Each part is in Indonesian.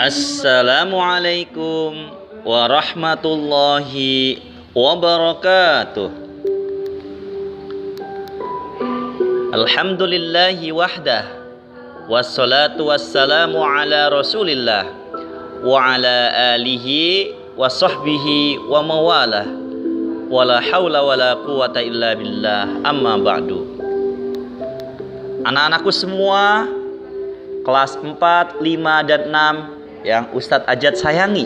Assalamualaikum warahmatullahi wabarakatuh. Alhamdulillahi wahdah, wassalatu wassalamu ala rasulillah wa ala alihi wa sahbihi wa mawalah, wala hawla wala quwata illa billah, amma ba'du. Anak-anakku semua, kelas 4, 5, dan 6 yang Ustadz Ajat sayangi,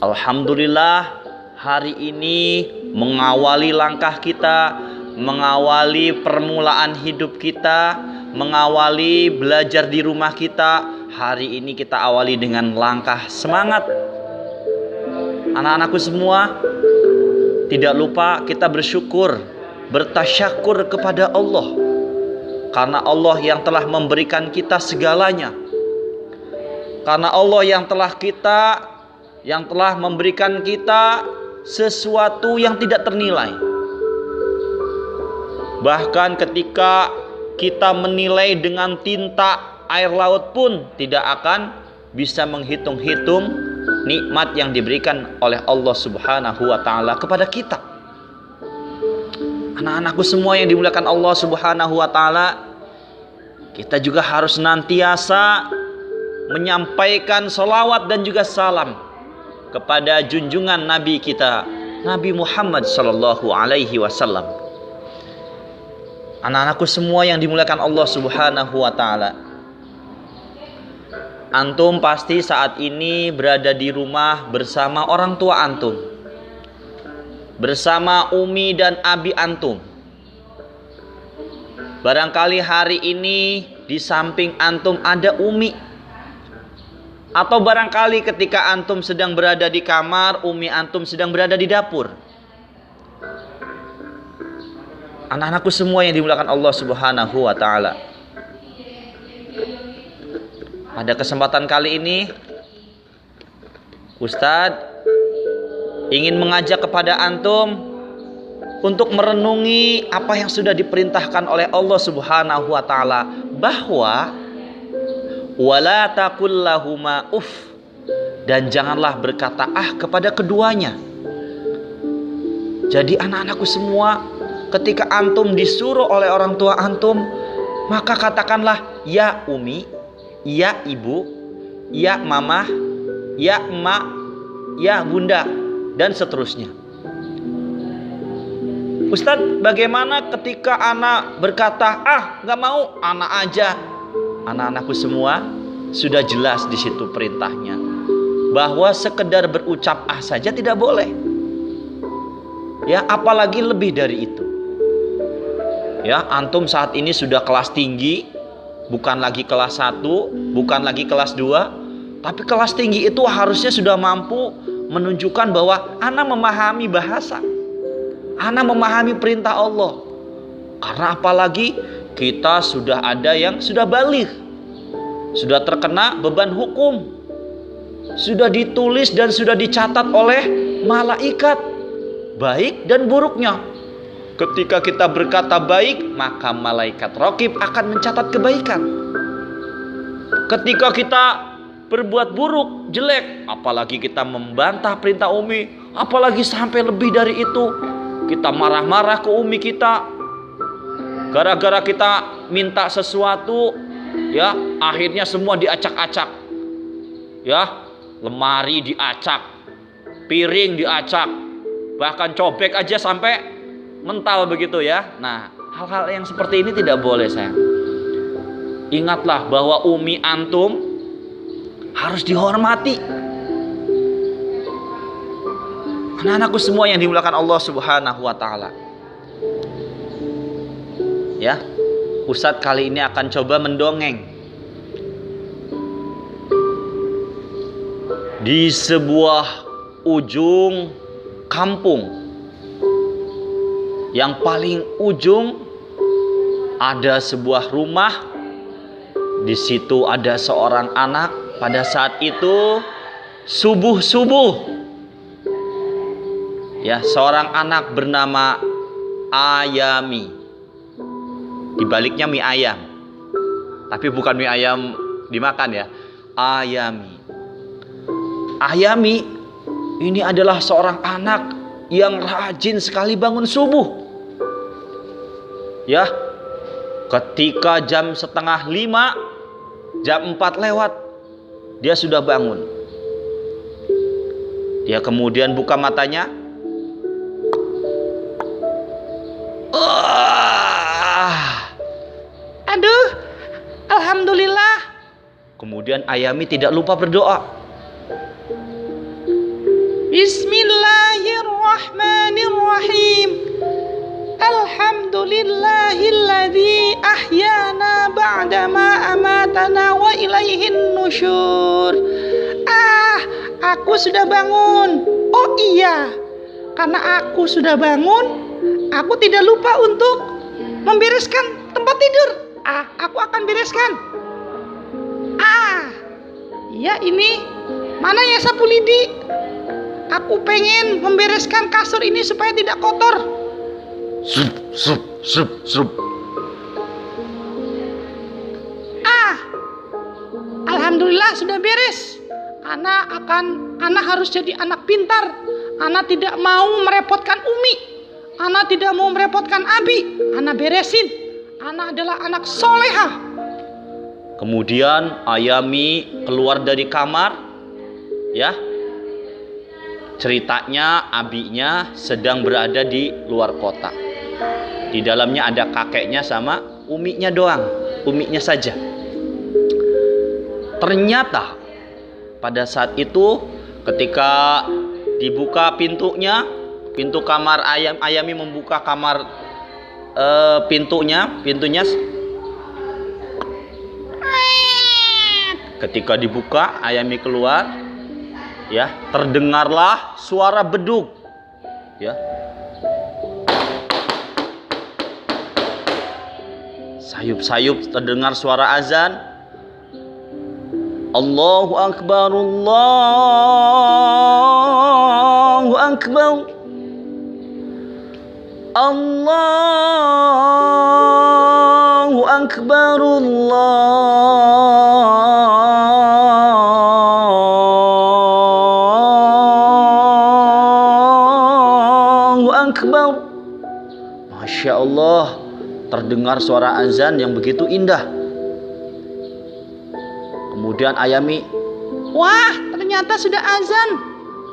alhamdulillah hari ini mengawali langkah kita, mengawali permulaan hidup kita, mengawali belajar di rumah kita. Hari ini kita awali dengan langkah semangat. Anak-anakku semua, tidak lupa kita bersyukur, bertasyakur kepada Allah, karena Allah yang telah memberikan kita segalanya. Karena Allah yang telah memberikan kita sesuatu yang tidak ternilai. Bahkan ketika kita menilai dengan tinta air laut pun tidak akan bisa menghitung-hitung nikmat yang diberikan oleh Allah Subhanahu wa taala kepada kita. Anak-anakku semua yang dimuliakan Allah Subhanahu wa taala, kita juga harus senantiasa menyampaikan salawat dan juga salam kepada junjungan Nabi kita, Nabi Muhammad sallallahu alaihi wasallam. Anak-anakku semua yang dimuliakan Allah Subhanahu wa taala, antum pasti saat ini berada di rumah bersama orang tua antum, bersama umi dan abi antum. Barangkali hari ini di samping antum ada umi, atau barangkali ketika antum sedang berada di kamar, umi antum sedang berada di dapur. Anak-anakku semua yang dimuliakan Allah Subhanahu wa taala, pada kesempatan kali ini Ustadz ingin mengajak kepada antum untuk merenungi apa yang sudah diperintahkan oleh Allah Subhanahu wa taala, bahwa wala taqul lahuma uff, dan janganlah berkata kepada keduanya. Jadi anak-anakku semua, ketika antum disuruh oleh orang tua antum, maka katakanlah ya umi, ya ibu, ya mama, ya emak, ya bunda, dan seterusnya. Ustadz, bagaimana ketika anak berkata gak mau, anak aja? Anak-anakku semua, sudah jelas di situ perintahnya, bahwa sekedar berucap saja tidak boleh. Ya, apalagi lebih dari itu. Ya, antum saat ini sudah kelas tinggi, bukan lagi kelas 1, bukan lagi kelas 2, tapi kelas tinggi itu harusnya sudah mampu menunjukkan bahwa anak memahami bahasa, anak memahami perintah Allah. Karena apalagi kita sudah ada yang sudah baligh, sudah terkena beban hukum, sudah ditulis dan sudah dicatat oleh malaikat baik dan buruknya. Ketika kita berkata baik, maka malaikat raqib akan mencatat kebaikan. Ketika kita berbuat buruk, jelek, apalagi kita membantah perintah umi, apalagi sampai lebih dari itu, kita marah-marah ke umi kita, gara-gara kita minta sesuatu, ya akhirnya semua diacak-acak, ya lemari diacak, piring diacak, bahkan cobek aja sampai mental begitu ya. Nah, hal-hal yang seperti ini tidak boleh, sayang. Ingatlah bahwa umi antum harus dihormati. Anak-anakku semua yang dimuliakan Allah Subhanahu wa taala, ya, Ustadz kali ini akan coba mendongeng di sebuah ujung kampung. Yang paling ujung ada sebuah rumah. Di situ ada seorang anak. Pada saat itu subuh-subuh, ya, seorang anak bernama Ayami. Dibaliknya mie ayam, tapi bukan mie ayam dimakan ya. Ayami. Ayami ini adalah seorang anak yang rajin sekali bangun subuh. Ya, ketika jam 4:30, jam 4 lewat, dia sudah bangun. Dia kemudian buka matanya. Aduh, alhamdulillah. Kemudian Ayami tidak lupa berdoa. Bismillahirrahmanirrahim. Alhamdulillahilladzi ahyana ba'dama amatana wa ilaihin nusyur. Aku sudah bangun. Oh iya, karena aku sudah bangun, aku tidak lupa untuk membereskan tempat tidur. Aku akan bereskan. Ya ini, mana ya sapu lidi? Aku pengen membereskan kasur ini supaya tidak kotor. Sup. Alhamdulillah sudah beres. Anak harus jadi anak pintar. Anak tidak mau merepotkan Umi. Anak tidak mau merepotkan Abi. Anak beresin. Anak adalah anak solehah. Kemudian Ayami keluar dari kamar, ya. Ceritanya abinya sedang berada di luar kota. Di dalamnya ada kakeknya sama uminya doang, uminya saja. Ternyata pada saat itu ketika dibuka pintunya, pintu kamar Ayami membuka kamar pintunya. Ketika dibuka, Ayami keluar, ya, terdengarlah suara beduk, ya. Sayup-sayup terdengar suara azan. Allahu Akbar, Allahu Akbar, Allahu Akbar, Allahu Akbar. Masya Allah, terdengar suara azan yang begitu indah. Kemudian Ayami, wah, ternyata sudah azan.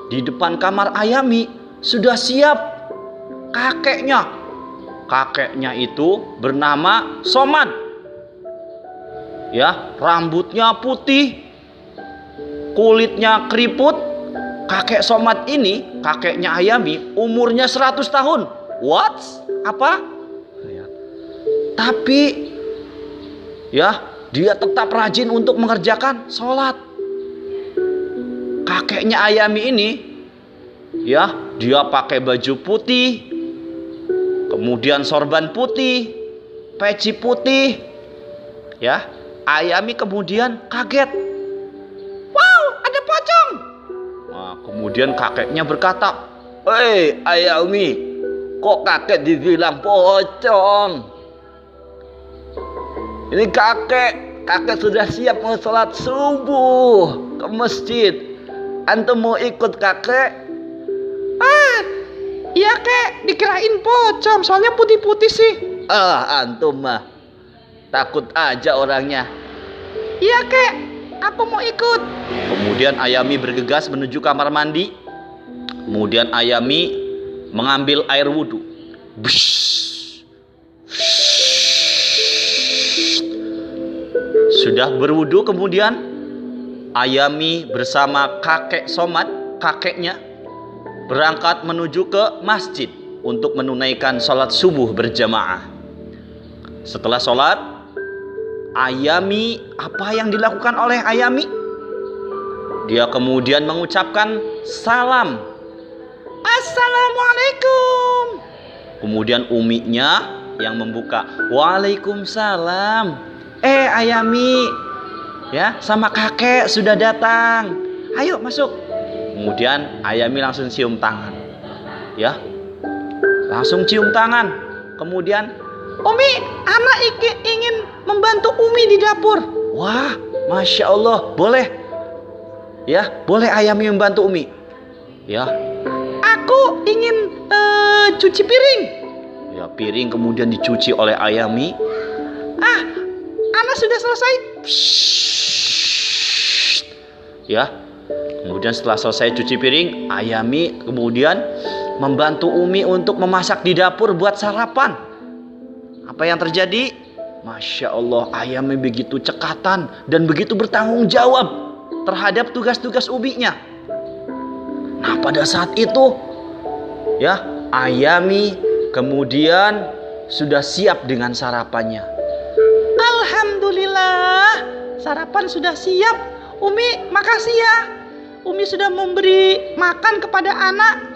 Di depan kamar Ayami sudah siap kakeknya. Kakeknya itu bernama Somad. Ya, rambutnya putih, kulitnya keriput. Kakek Somad ini, kakeknya Ayami, umurnya 100 tahun. What? Apa? Tapi ya, dia tetap rajin untuk mengerjakan sholat. Kakeknya Ayami ini, ya, dia pakai baju putih, kemudian sorban putih, peci putih. Ya, Ayami kemudian kaget. Wow, ada pocong. Nah, kemudian kakeknya berkata, "Hei Ayami, kok kakek dibilang pocong? Ini kakek sudah siap mau sholat subuh ke masjid. Antum mau ikut kakek?" Iya kek, dikirain pocong, soalnya putih-putih sih. Antum mah takut aja orangnya. Iya kek, aku mau ikut. Kemudian Ayami bergegas menuju kamar mandi. Kemudian Ayami mengambil air wudhu. Sudah berwudu, kemudian Ayami bersama kakek Somad, kakeknya, berangkat menuju ke masjid untuk menunaikan sholat subuh berjamaah. Setelah sholat, Ayami, apa yang dilakukan oleh Ayami? Dia kemudian mengucapkan salam. Assalamualaikum. Kemudian uminya yang membuka. Waalaikumsalam. Ayami, ya, sama kakek sudah datang. Ayo masuk. Kemudian Ayami langsung cium tangan. Ya. Langsung cium tangan. Kemudian, "Umi, anak ingin membantu Umi di dapur." Wah, Masya Allah, boleh. Ya, boleh Ayami membantu Umi. Ya, aku ingin cuci piring. Ya, piring kemudian dicuci oleh Ayami. Anak sudah selesai. Psst. Ya, kemudian setelah selesai cuci piring, Ayami kemudian membantu Umi untuk memasak di dapur buat sarapan. Apa yang terjadi? Masya Allah, Ayami begitu cekatan dan begitu bertanggung jawab terhadap tugas-tugas Uminya. Nah, pada saat itu, ya, Ayami kemudian sudah siap dengan sarapannya. Alhamdulillah, sarapan sudah siap. Umi, makasih ya. Umi sudah memberi makan kepada anak.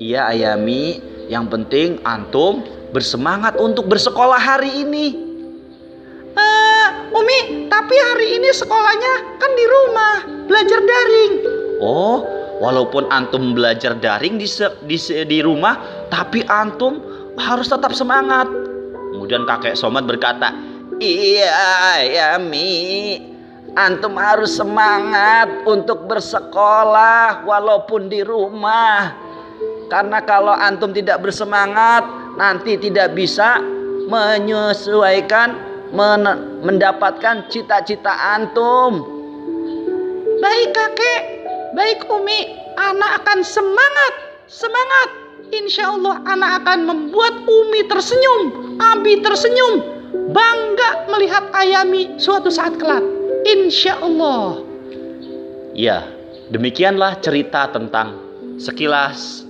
Iya Ayami, yang penting antum bersemangat untuk bersekolah hari ini. Umi, tapi hari ini sekolahnya kan di rumah, belajar daring. Oh, walaupun antum belajar daring di rumah, tapi antum harus tetap semangat. Kemudian kakek Somad berkata, iya Ayami, antum harus semangat untuk bersekolah walaupun di rumah. Karena kalau antum tidak bersemangat, nanti tidak bisa menyesuaikan mendapatkan cita-cita antum. Baik kakek, baik Umi, anak akan semangat. Insya Allah anak akan membuat Umi tersenyum, Abi tersenyum, bangga melihat Ayami suatu saat kelak. Insya Allah. Ya, demikianlah cerita tentang sekilas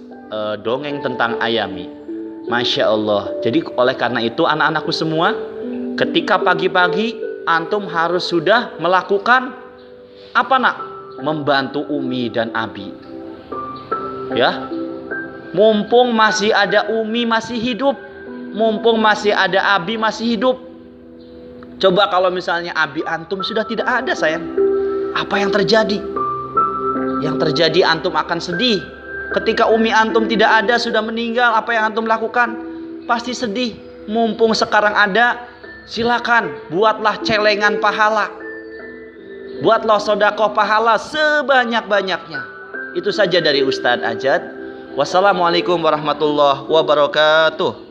dongeng tentang Ayami. Masya Allah. Jadi oleh karena itu anak-anakku semua, ketika pagi-pagi antum harus sudah melakukan apa nak? Membantu Umi dan Abi. Ya. Mumpung masih ada Umi masih hidup, mumpung masih ada Abi masih hidup. Coba kalau misalnya Abi antum sudah tidak ada sayang, apa yang terjadi? Yang terjadi antum akan sedih. Ketika Umi antum tidak ada, sudah meninggal, apa yang antum lakukan? Pasti sedih. Mumpung sekarang ada, silakan buatlah celengan pahala. Buatlah sedekah pahala sebanyak-banyaknya. Itu saja dari Ustadz Ajad. Wassalamualaikum warahmatullahi wabarakatuh.